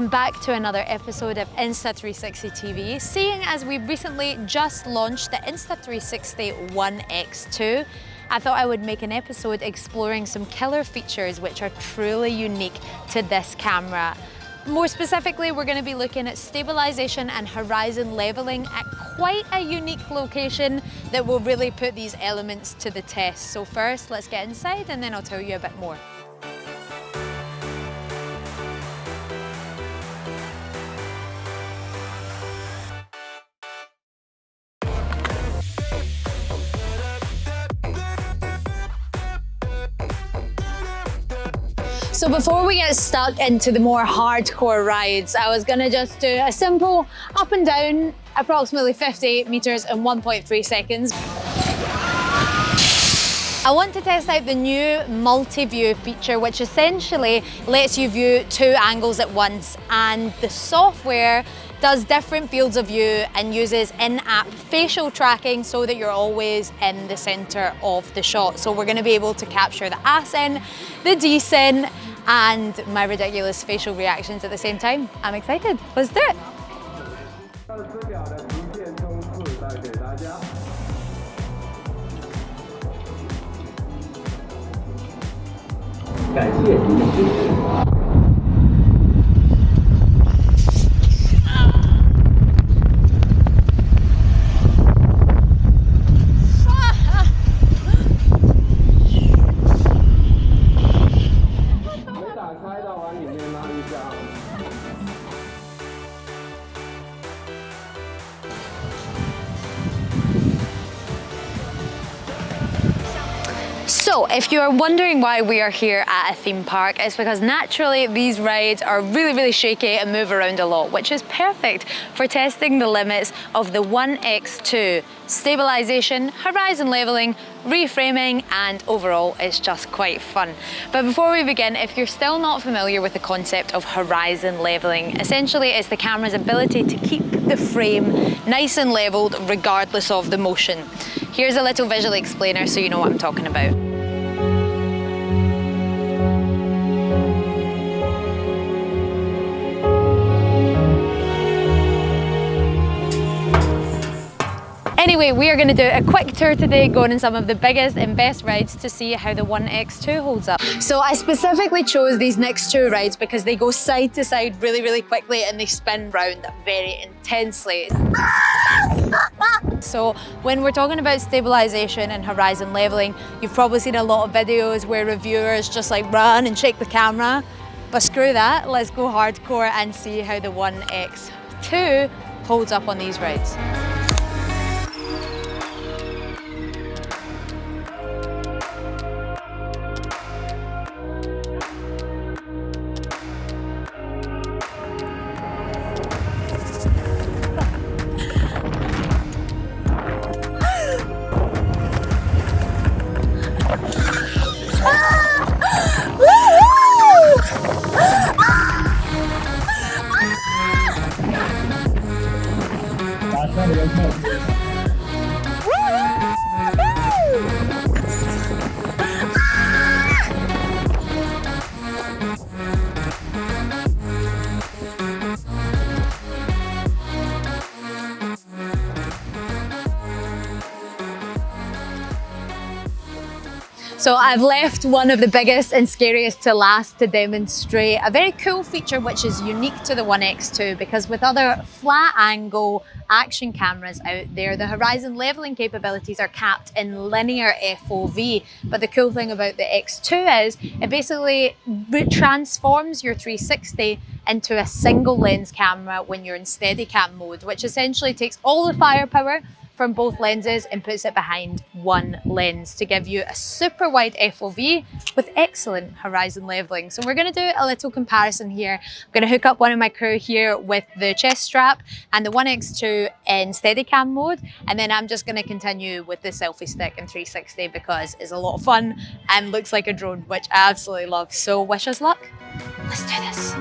welcome back to another episode of Insta360 TV. Seeing as we recently just launched the Insta360 One X2, I thought I would make an episode exploring some killer features which are truly unique to this camera. More specifically, we're going to be looking at stabilization and horizon leveling at quite a unique location that will really put these elements to the test. So first, let's get inside and then I'll tell you a bit more. So before we get stuck into the more hardcore rides, I was gonna just do a simple up and down, approximately 58 meters in 1.3 seconds. I want to test out the new multi-view feature, which essentially lets you view two angles at once, and the software does different fields of view and uses in-app facial tracking so that you're always in the center of the shot. So we're going to be able to capture the ascent, the descent, and my ridiculous facial reactions at the same time. I'm excited. Let's do it. So if you're wondering why we are here at a theme park, it's because naturally these rides are really shaky and move around a lot, which is perfect for testing the limits of the One X2. Stabilization, horizon leveling, reframing, and overall it's just quite fun. But before we begin, if you're still not familiar with the concept of horizon leveling, essentially it's the camera's ability to keep the frame nice and leveled regardless of the motion. Here's a little visual explainer so you know what I'm talking about. Anyway, we are going to do a quick tour today, going on some of the biggest and best rides to see how the One X2 holds up. So I specifically chose these next two rides because they go side to side really quickly and they spin round very intensely. So when we're talking about stabilization and horizon leveling, you've probably seen a lot of videos where reviewers just like run and shake the camera. But screw that, let's go hardcore and see how the One X2 holds up on these rides. So I've left one of the biggest and scariest to last to demonstrate a very cool feature which is unique to the One X2, because with other flat angle action cameras out there, the horizon leveling capabilities are capped in linear FOV. But the cool thing about the X2 is it basically transforms your 360 into a single lens camera when you're in Steadicam mode, which essentially takes all the firepower from both lenses and puts it behind one lens to give you a super wide FOV with excellent horizon leveling. So we're going to do a little comparison here. I'm going to hook up one of my crew here with the chest strap and the One X2 in Steadicam mode, and then I'm just going to continue with the selfie stick in 360 because it's a lot of fun and looks like a drone, which I absolutely love. So wish us luck. Let's do this.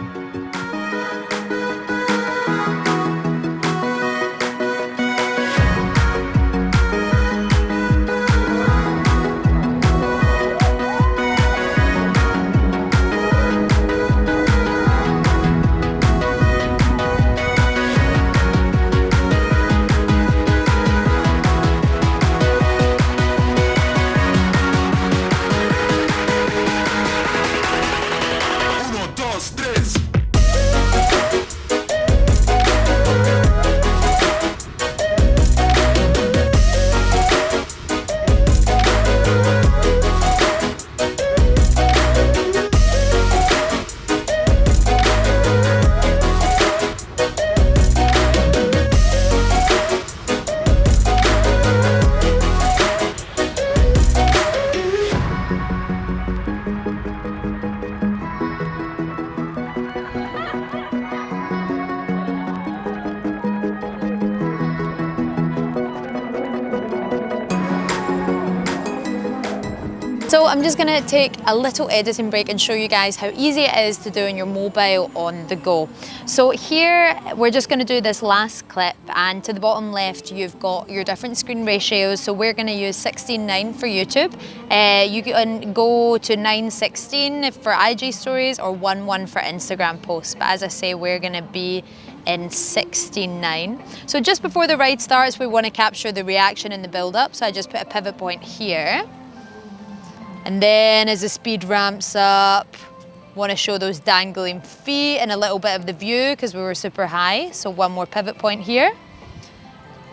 So I'm just gonna take a little editing break and show you guys how easy it is to do on your mobile on the go. So here, we're just gonna do this last clip, and to the bottom left, you've got your different screen ratios. So we're gonna use 16:9 for YouTube. You can go to 9:16 for IG stories or 1:1 for Instagram posts. But as I say, we're gonna be in 16:9. So just before the ride starts, we wanna capture the reaction and the build up. So I just put a pivot point here. And then as the speed ramps up, want to show those dangling feet and a little bit of the view because we were super high. So one more pivot point here.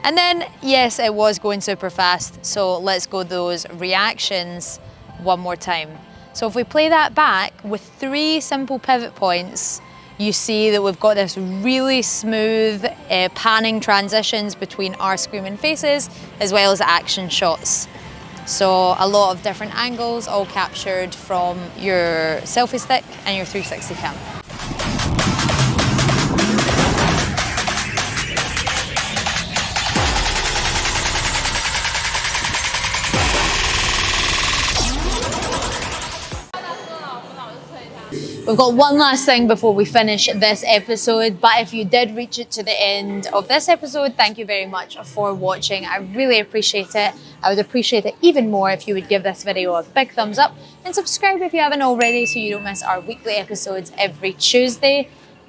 And then, yes, it was going super fast. So let's go those reactions one more time. So if we play that back with 3 simple pivot points, you see that we've got this really smooth panning transitions between our screaming faces as well as action shots. So a lot of different angles, all captured from your selfie stick and your 360 cam. We've got one last thing before we finish this episode, but if you did reach it to the end of this episode, thank you very much for watching. I really appreciate it. I would appreciate it even more if you would give this video a big thumbs up and subscribe if you haven't already so you don't miss our weekly episodes every Tuesday.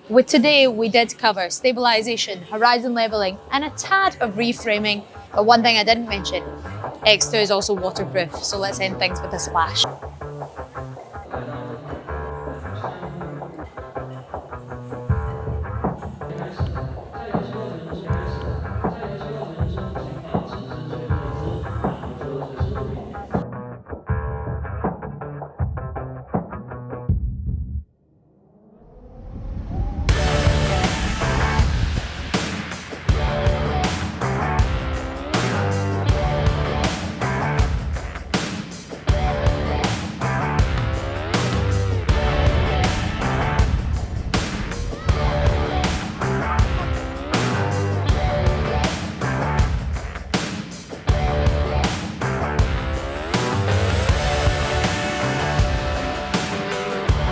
With today, we did cover stabilization, horizon leveling, and a tad of reframing. But one thing I didn't mention, X2 is also waterproof, so let's end things with a splash.